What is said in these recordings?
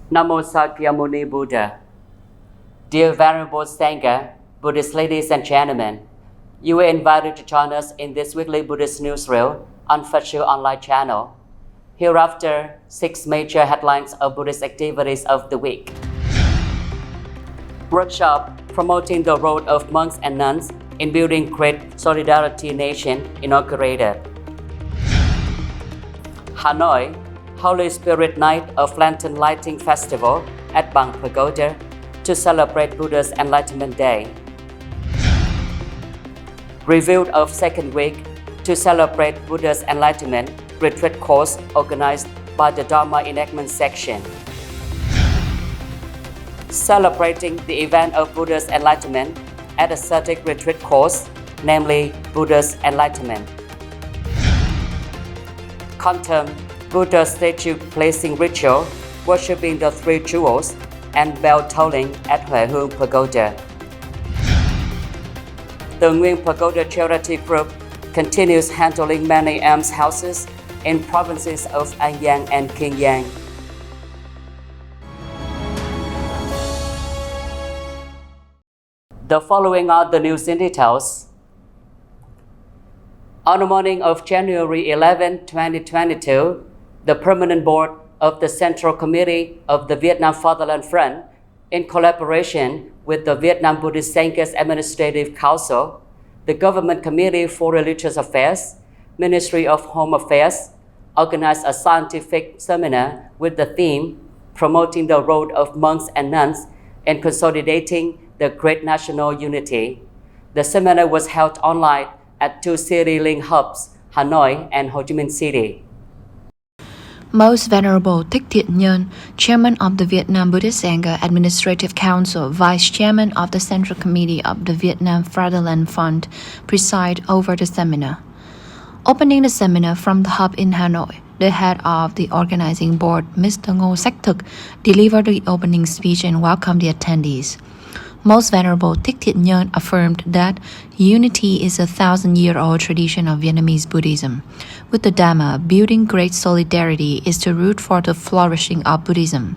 Namo Sakyamuni Buddha. Dear Venerable Sangha, Buddhist ladies and gentlemen, you are invited to join us in this weekly Buddhist Newsreel on Phát online channel. Hereafter, 6 major headlines of Buddhist activities of the week. Workshop promoting the role of monks and nuns in building great solidarity nation inaugurated. Hanoi, Holy Spirit Night of Lantern Lighting Festival at Bằng Pagoda to celebrate Buddha's Enlightenment Day. Review of second week to celebrate Buddha's Enlightenment retreat course organized by the Dharma enactment section. Celebrating the event of Buddha's Enlightenment at a ascetic retreat course, namely Buddha's Enlightenment. Quantum Buddha statue placing ritual, worshipping the 3 jewels, and bell tolling at Huệ Hương Pagoda. The Nguyen Pagoda Charity Group continues handling many almshouses in provinces of An Giang and Kiên Giang. The following are the news in details. On the morning of January 11, 2022, the Permanent Board of the Central Committee of the Vietnam Fatherland Front, in collaboration with the Vietnam Buddhist Sangha's Administrative Council, the Government Committee for Religious Affairs, Ministry of Home Affairs, organized a scientific seminar with the theme Promoting the Role of Monks and Nuns in Consolidating the Great National Unity. The seminar was held online at 2 city link hubs, Hanoi and Ho Chi Minh City. Most Venerable TIểng NGAY, Chairman of the Vietnam Buddhist Sangha Administrative Council, Vice Chairman of the Central Committee of the Vietnam Fatherland Fund, preside over the seminar. Opening the seminar from the hub in Hanoi, the head of the organizing board, Mr. Ngô Sách Thực, delivered the opening speech and welcomed the attendees. Most Venerable TIểng NGAY affirmed that unity is a 1,000-year-old tradition of Vietnamese Buddhism. With the Dharma, building great solidarity is the root for the flourishing of Buddhism,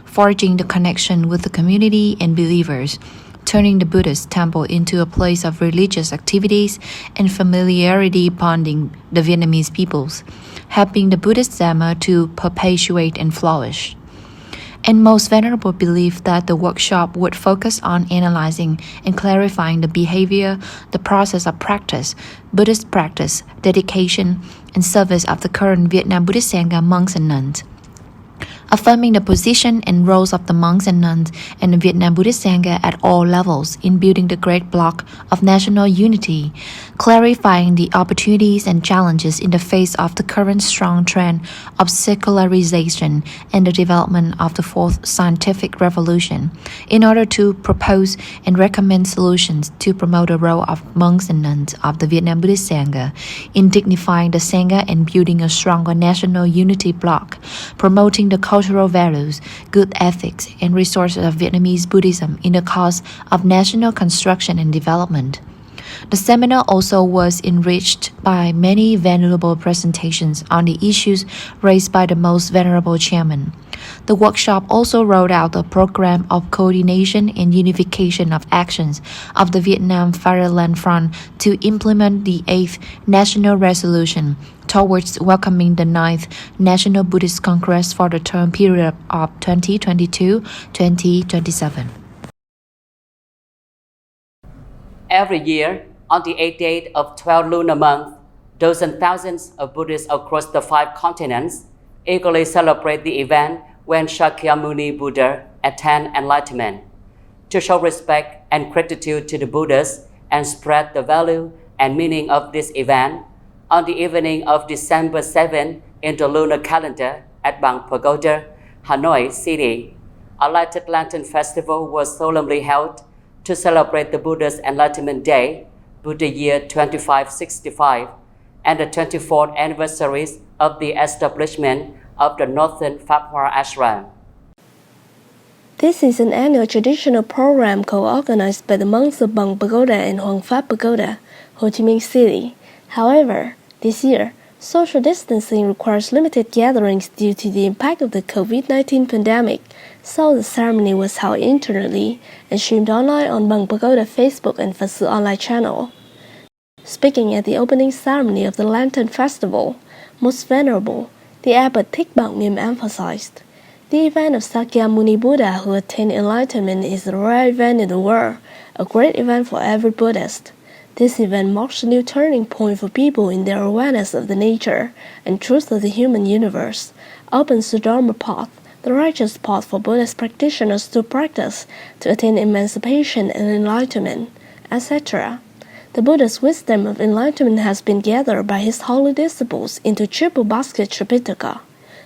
forging the connection with the community and believers, turning the Buddhist temple into a place of religious activities and familiarity bonding the Vietnamese peoples, helping the Buddhist Dharma to perpetuate and flourish. And Most Venerable believed that the workshop would focus on analyzing and clarifying the behavior, the process of practice, Buddhist practice, dedication, and service of the current Vietnam Buddhist Sangha monks and nuns, affirming the position and roles of the monks and nuns and the Vietnam Buddhist Sangha at all levels in building the great block of national unity, clarifying the opportunities and challenges in the face of the current strong trend of secularization and the development of the fourth scientific revolution, in order to propose and recommend solutions to promote the role of monks and nuns of the Vietnam Buddhist Sangha in dignifying the Sangha and building a stronger national unity block, promoting the cultural values, good ethics, and resources of Vietnamese Buddhism in the cause of national construction and development. The seminar also was enriched by many venerable presentations on the issues raised by the Most Venerable Chairman. The workshop also rolled out a program of coordination and unification of actions of the Vietnam Fatherland Front to implement the 8th National Resolution towards welcoming the 9th National Buddhist Congress for the term period of 2022-2027. Every year, on the 8th day of 12 lunar month, dozens and thousands of Buddhists across the 5 continents eagerly celebrate the event when Shakyamuni Buddha attained enlightenment. To show respect and gratitude to the Buddhas and spread the value and meaning of this event, on the evening of December 7 in the lunar calendar at Bằng Pagoda, Hanoi City, a lighted lantern festival was solemnly held to celebrate the Buddha's Enlightenment Day, Buddha year 2565, and the 24th anniversary of the establishment of the Northern Pháp Hoa Ashram. This is an annual traditional program co-organized by the monks of Bằng Pagoda and Hoang Pháp Pagoda, Ho Chi Minh City. However, this year, social distancing requires limited gatherings due to the impact of the COVID-19 pandemic, so the ceremony was held internally and streamed online on Bằng Pagoda Facebook and Phật sự online channel. Speaking at the opening ceremony of the Lantern Festival, Most Venerable, the Abbot TIòng NGANH emphasized, the event of Sakyamuni Buddha who attained enlightenment is a rare event in the world, a great event for every Buddhist. This event marks a new turning point for people in their awareness of the nature and truth of the human universe, opens the Dharma path, the righteous path for Buddhist practitioners to practice to attain emancipation and enlightenment, etc. The Buddha's wisdom of enlightenment has been gathered by his holy disciples into triple basket Tripitaka.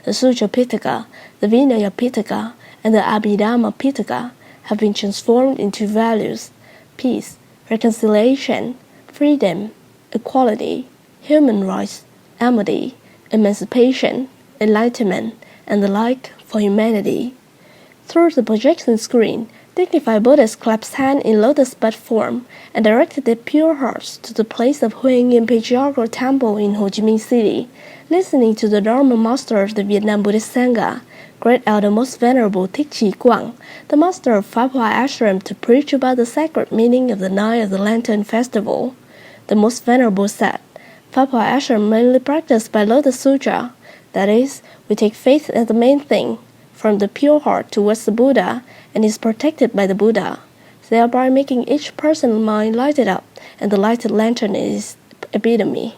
The Sutra Pitaka, the Vinaya Pitaka, and the Abhidhamma Pitaka have been transformed into values: peace, reconciliation, freedom, equality, human rights, amity, emancipation, enlightenment, and the like for humanity. Through the projection screen, dignified Buddhists clasped hands in lotus bud form and directed their pure hearts to the place of Huang Yin Patriarchal Temple in Ho Chi Minh City, listening to the Dharma Master of the Vietnam Buddhist Sangha, Great Elder Most Venerable TIòng, the Master of Pháp Hoa Ashram, to preach about the sacred meaning of the night of the Lantern Festival. The Most Venerable said, Pháp Hoa Ashram mainly practiced by Lotus Sutra, that is, we take faith as the main thing, from the pure heart towards the Buddha, and is protected by the Buddha, thereby making each person's mind lighted up, and the lighted lantern is epitome.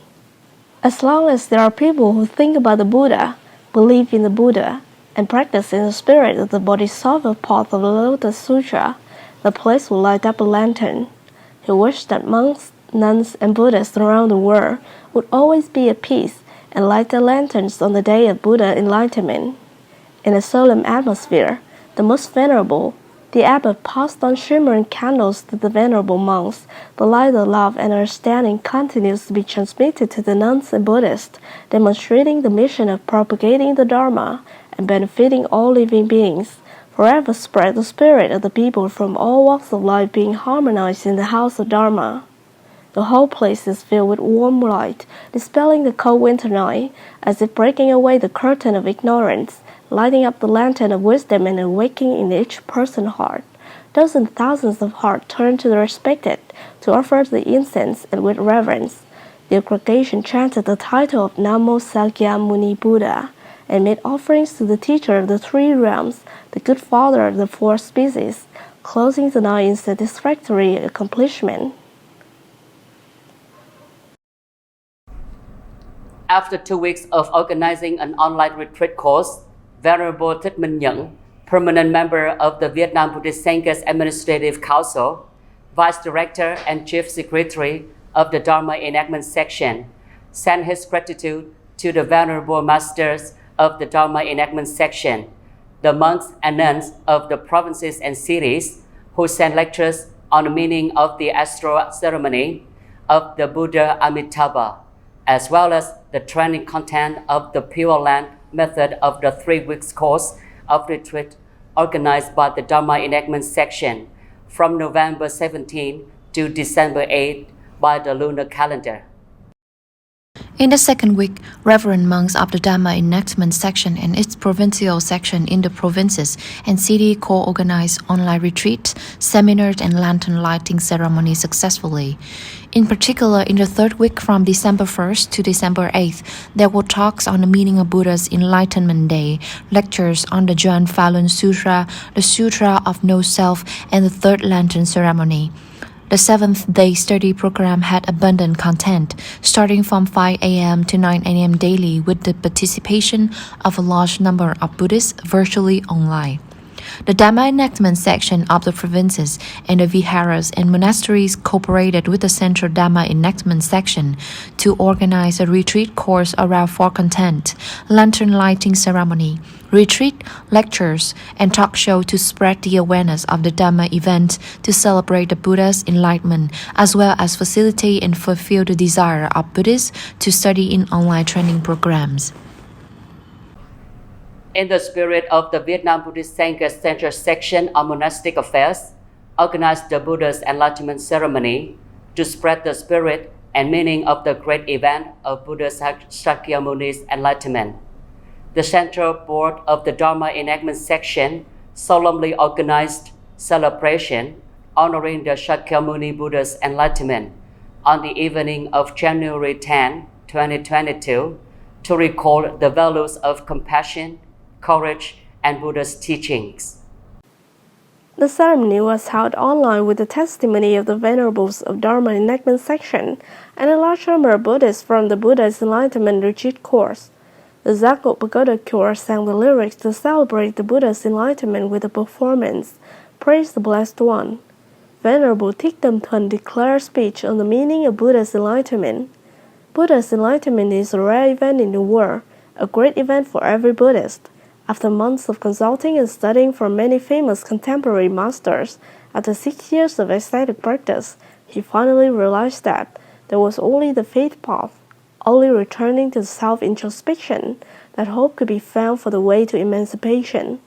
As long as there are people who think about the Buddha, believe in the Buddha, and practice in the spirit of the Bodhisattva path of the Lotus Sutra, the place will light up a lantern. He wished that monks, nuns, and Buddhists around the world would always be at peace and light their lanterns on the day of Buddha enlightenment. In a solemn atmosphere, the Most Venerable, the Abbot passed on shimmering candles to the venerable monks. The light of love and understanding continues to be transmitted to the nuns and Buddhists, demonstrating the mission of propagating the Dharma and benefiting all living beings. Forever spread the spirit of the people from all walks of life being harmonized in the house of Dharma. The whole place is filled with warm light, dispelling the cold winter night, as if breaking away the curtain of ignorance, lighting up the lantern of wisdom and awakening in each person's heart. Dozens and thousands of hearts turn to the respected to offer the incense, and with reverence, the congregation chanted the title of Namo Sakyamuni Buddha, and made offerings to the teacher of the three realms, the good father of the four species, closing the night in satisfactory accomplishment. After 2 weeks of organizing an online retreat course, Venerable Thích Nhẫn, permanent member of the Vietnam Buddhist Sangha's Administrative Council, Vice Director and Chief Secretary of the Dharma Enactment Section, sent his gratitude to the Venerable Masters of the Dharma Enactment Section, the monks and nuns of the provinces and cities who sent lectures on the meaning of the astral ceremony of the Buddha Amitabha, as well as the training content of the Pure Land method of the 3 weeks course of retreat organized by the Dharma Enactment Section from November 17 to December 8 by the lunar calendar. In the second week, Reverend monks of the Dharma Enactment Section and its provincial section in the provinces and city co-organized online retreats, seminars, and lantern lighting ceremonies successfully. In particular, in the third week from December 1st to December 8th, there were talks on the meaning of Buddha's Enlightenment Day, lectures on the Juan Falun Sutra, the Sutra of No Self, and the third lantern ceremony. The seventh-day study program had abundant content, starting from 5 a.m. to 9 a.m. daily with the participation of a large number of Buddhists virtually online. The Dharma Enactment Section of the provinces and the viharas and monasteries cooperated with the Central Dharma Enactment Section to organize a retreat course around 4 content: lantern lighting ceremony, retreat, lectures, and talk show to spread the awareness of the Dharma event to celebrate the Buddha's enlightenment, as well as facilitate and fulfill the desire of Buddhists to study in online training programs. In the spirit of the Vietnam Buddhist Sangha Central Section on Monastic Affairs, organized the Buddha's Enlightenment Ceremony to spread the spirit and meaning of the great event of Buddha Sakyamuni's enlightenment. The Central Board of the Dharma Enactment Section solemnly organized celebration honoring the Shakyamuni Buddha's enlightenment on the evening of January 10, 2022, to recall the values of compassion, courage, and Buddha's teachings. The ceremony was held online with the testimony of the venerables of Dharma enactment section and a large number of Buddhists from the Buddha's Enlightenment Retreat course. The Zagok Pagoda Choir sang the lyrics to celebrate the Buddha's enlightenment with a performance, Praise the Blessed One. Venerable TIòng NGAY declared speech on the meaning of Buddha's enlightenment. Buddha's enlightenment is a rare event in the world, a great event for every Buddhist. After months of consulting and studying from many famous contemporary masters, after 6 years of ascetic practice, he finally realized that there was only the faith path, only returning to self-introspection, that hope could be found for the way to emancipation.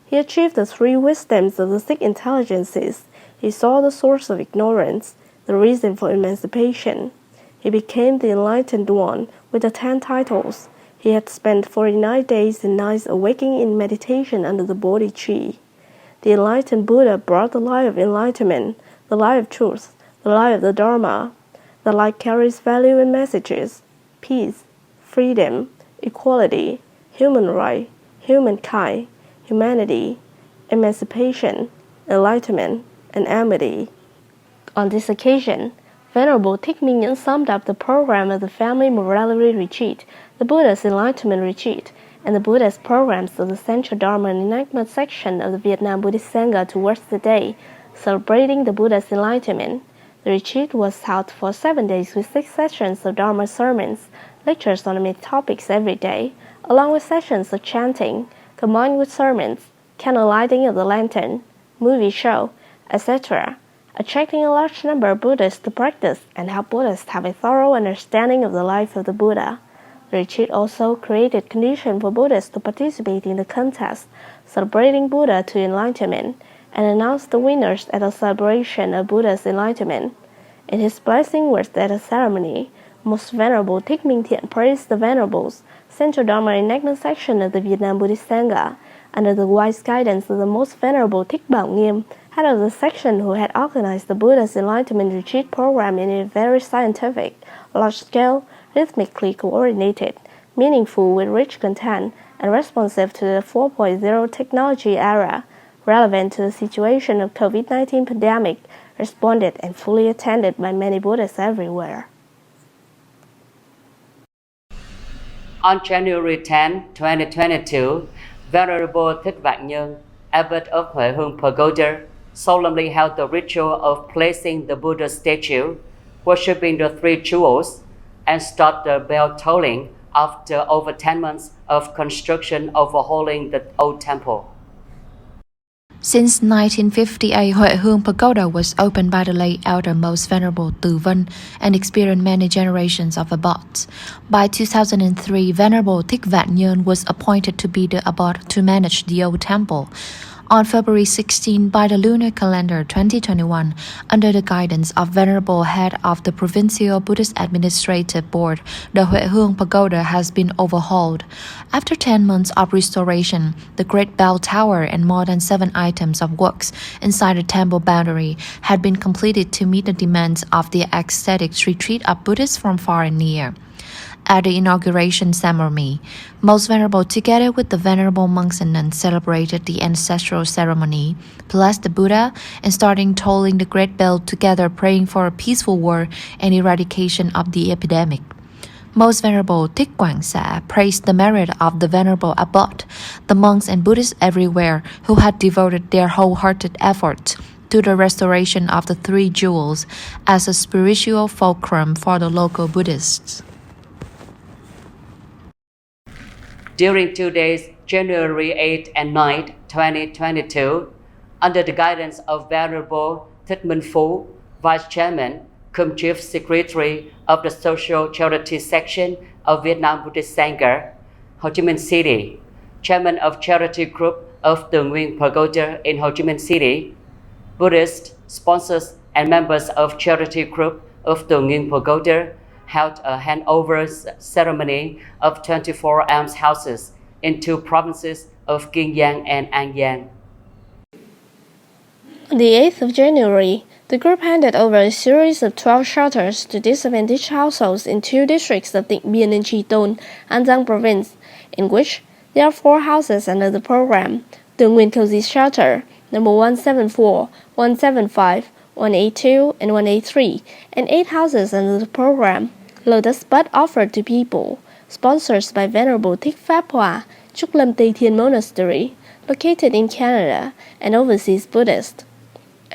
He achieved the three wisdoms of the six intelligences. He saw the source of ignorance, the reason for emancipation. He became the enlightened one with the 10 titles. He had spent 49 days and nights awaking in meditation under the Bodhi tree. The enlightened Buddha brought the light of enlightenment, the light of truth, the light of the Dharma. The light carries value and messages: peace, freedom, equality, human right, humankind, humanity, emancipation, enlightenment, and amity. On this occasion, Venerable TIòng NGAY summed up the program of the Family Morality Retreat, the Buddha's Enlightenment Retreat, and the Buddhist programs of the Central Dharma Enactment section of the Vietnam Buddhist Sangha towards the day, celebrating the Buddha's Enlightenment. The retreat was held for 7 days with 6 sessions of Dharma sermons, lectures on many topics every day, along with sessions of chanting, combined with sermons, candle lighting of the lantern, movie show, etc., attracting a large number of Buddhists to practice and help Buddhists have a thorough understanding of the life of the Buddha. The retreat also created conditions for Buddhists to participate in the contest, celebrating Buddha to enlightenment, and announced the winners at the celebration of Buddha's enlightenment. In his blessing words at the ceremony, Most Venerable Thích Minh Thiện praised the Venerables, Central Dharma Enactment section of the Vietnam Buddhist Sangha, under the wise guidance of the Most Venerable Thích Bảo Nghiêm, head of the section who had organized the Buddha's Enlightenment Retreat program in a very scientific, large-scale, rhythmically coordinated, meaningful with rich content, and responsive to the 4.0 technology era, relevant to the situation of COVID-19 pandemic, responded and fully attended by many Buddhists everywhere. On January 10, 2022, Venerable Thích Vạn Nhân, Abbot of Huệ Hương Pagoda, solemnly held the ritual of placing the Buddha statue, worshipping the 3 jewels, and stopped the bell tolling after over 10 months of construction overhauling the old temple. Since 1958, Huệ Hương Pagoda was opened by the late Elder Most Venerable Từ Vân and experienced many generations of abbots. By 2003, Venerable Thích Vạn Nhân was appointed to be the abbot to manage the old temple. On February 16, by the lunar calendar 2021, under the guidance of Venerable Head of the Provincial Buddhist Administrative Board, the Huệ Hương Pagoda has been overhauled. After 10 months of restoration, the Great Bell Tower and more than 7 items of works inside the temple boundary had been completed to meet the demands of the ecstatic retreat of Buddhists from far and near. At the inauguration ceremony, Most Venerable, together with the venerable monks and nuns, celebrated the ancestral ceremony, blessed the Buddha, and starting tolling the great bell together, praying for a peaceful world and eradication of the epidemic. Most Venerable Thích Quảng Xạ praised the merit of the Venerable Abbot, the monks and Buddhists everywhere who had devoted their wholehearted efforts to the restoration of the 3 jewels as a spiritual fulcrum for the local Buddhists. During 2 days, January 8 and 9, 2022, under the guidance of Venerable Thích Minh Phú, Vice Chairman, cum Chief Secretary of the Social Charity Section of Vietnam Buddhist Sangha, Ho Chi Minh City, Chairman of Charity Group of the NGAY Pagoda in Ho Chi Minh City, Buddhist sponsors and members of Charity Group of the NGAY Pagoda held a handover ceremony of 24 almshouses in 2 provinces of Kiên Giang and An Giang. On the 8th of January, the group handed over a series of 12 shelters to disadvantaged households in 2 districts of Tịnh Biên and Chi Tôn, An Giang Province, in which there are 4 houses under the program: Tường Nguyên Cozy Shelter, number 174, 175, 182, and 183, and 8 houses under the program: Lotus Bud Offered to People, sponsored by Venerable Thích Pháp Hòa, Trúc Lâm Tây Thiên Monastery, located in Canada, and overseas Buddhist.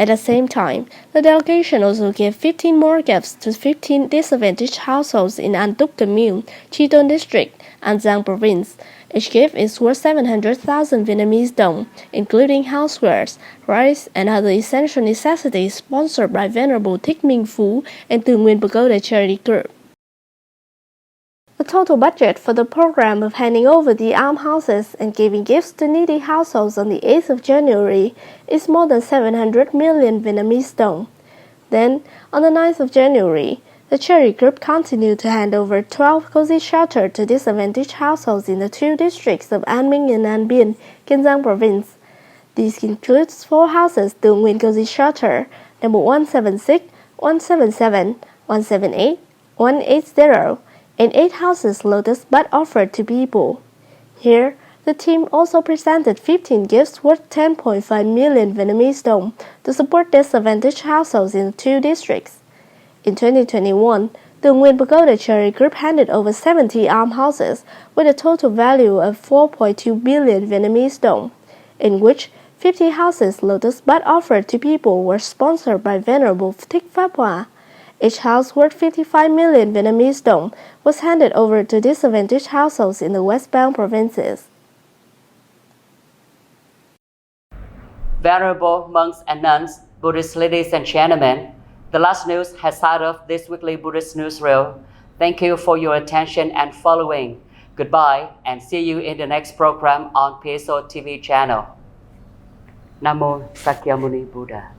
At the same time, the delegation also gave 15 more gifts to 15 disadvantaged households in An Túc Commune, Chi Tôn District, An Giang Province. Each gift is worth 700,000 Vietnamese đồng, including housewares, rice, and other essential necessities sponsored by Venerable Thích Minh Phú and Tường Nguyên Pagoda Charity Group. The total budget for the program of handing over the almshouses and giving gifts to needy households on the 8th of January is more than 700 million Vietnamese đồng. Then, on the 9th of January, the charity group continued to hand over 12 cozy shelters to disadvantaged households in the 2 districts of An Minh and An Biên, Kiên Giang Province. These include 4 houses Tường Nguyên Cozy Shelter, number 176, 177, 178, 180, and 8 houses Lotus Bud Offered to People. Here, the team also presented 15 gifts worth 10.5 million Vietnamese đồng to support disadvantaged households in the 2 districts. In 2021, the Nguyên Pagoda Charity Group handed over 70 almshouses with a total value of 4.2 billion Vietnamese đồng, in which 50 houses Lotus Bud Offered to People were sponsored by Venerable Thích Pháp Hòa. Each house worth 55 million Vietnamese đồng was handed over to disadvantaged households in the westbound provinces. Venerable monks and nuns, Buddhist ladies and gentlemen, the last news has started off this weekly Buddhist Newsreel. Thank you for your attention and following. Goodbye and see you in the next program on PSO TV channel. Nam Mô Sakyamuni Buddha.